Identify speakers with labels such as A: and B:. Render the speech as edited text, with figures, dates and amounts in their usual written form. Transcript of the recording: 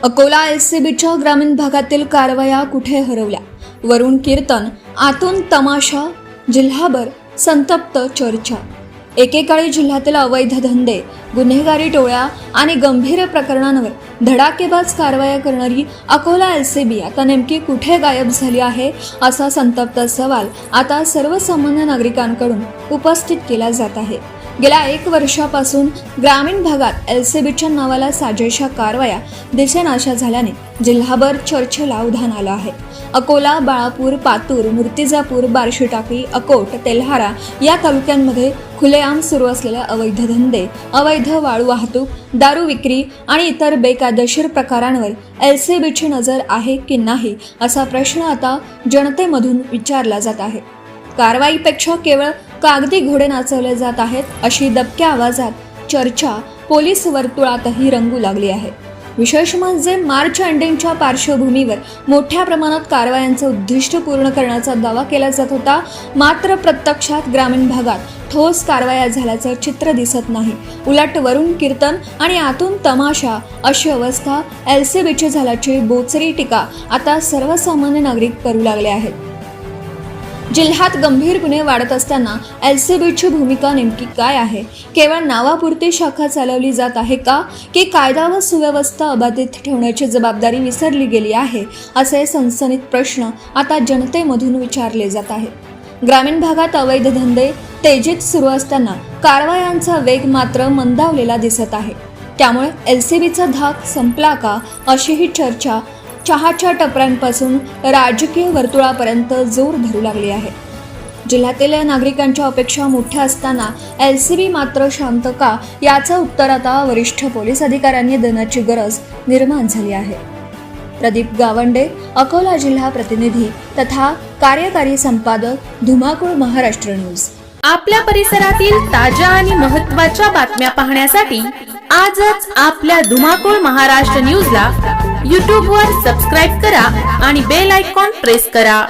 A: अकोला एलसीबीच्या ग्रामीण भागातील कारवाया कुठे हरवल्या? वरून कीर्तन, आतून तमाशा, जिल्हाभर संतप्त चर्चा. एकेकाळी जिल्ह्यातील अवैध धंदे, गुन्हेगारी टोळ्या आणि गंभीर प्रकरणांवर धडाकेबाज कारवाया करणारी अकोला एलसीबी आता नेमकी कुठे गायब झाली आहे, असा संतप्त सवाल आता सर्वसामान्य नागरिकांकडून उपस्थित केला जात आहे. गेल्या 1 वर्षापासून ग्रामीण भागात एलसीबीच्या नावाला साजेशा कारवाया दिसेनाशा झाल्याने जिल्हाभर चर्चेला उधाण आलं आहे. अकोला, बाळापूर, पातूर, मूर्तिजापूर, बार्शीटाकळी, अकोट, तेल्हारा या तालुक्यांमध्ये खुलेआम सुरू असलेल्या अवैध धंदे, अवैध वाळू वाहतूक, दारू विक्री आणि इतर बेकायदेशीर प्रकारांवर एलसीबीची नजर आहे की नाही, असा प्रश्न आता जनतेमधून विचारला जात आहे. कारवाईपेक्षा केवळ कागदी घोडे नाचवले जात आहेत, अशी दबक्या आवाजात चर्चा पोलीस वर्तुळातही रंगू लागली आहे. विशेष म्हणजे मार्च एंडिंगच्या पार्श्वभूमीवर मोठ्या प्रमाणात कारवायांचं उद्दिष्ट पूर्ण करण्याचा दावा केला जात होता. मात्र प्रत्यक्षात ग्रामीण भागात ठोस कारवाया झाल्याचं चित्र दिसत नाही. उलट वरून कीर्तन आणि आतून तमाशा अशी अवस्था एलसीबीची झाल्याची बोचरी टीका आता सर्वसामान्य नागरिक करू लागले आहेत. जिल्ह्यात गंभीर गुन्हे वाढत असताना एलसीबीची भूमिका नेमकी काय आहे? केवळ नावापुरती शाखा चालवली जात आहे का, की कायदा व सुव्यवस्था अबाधित ठेवण्याची जबाबदारी विसरली गेली आहे, असे सनसनीत प्रश्न आता जनतेमधून विचारले जात आहेत. ग्रामीण भागात अवैध धंदे तेजीत सुरू असताना कारवायांचा वेग मात्र मंदावलेला दिसत आहे. त्यामुळे एलसीबीचा धाक संपला का, अशी ही चर्चा चहाच्या टपऱ्यांपासून राजकीय वर्तुळापर्यंत जोर धरू लागली आहे. जिल्ह्यातील नागरिकांच्या अपेक्षा मोठ्या असताना एलसीबी मात्र शांत का, याचं उत्तर आता वरिष्ठ पोलीस अधिकाऱ्यांनी देण्याची गरज निर्माण झाली आहे. प्रदीप गावंडे, अकोला जिल्हा प्रतिनिधी तथा कार्यकारी संपादक, धुमाकूळ, महाराष्ट्र न्यूज.
B: आपल्या परिसरातील ताज्या आणि महत्त्वाच्या बातम्या पाहण्यासाठी आजच आपल्या धुमाकूळ महाराष्ट्र न्यूजला YouTube वर सबस्क्राईब करा आणि बेल आयकॉन प्रेस करा.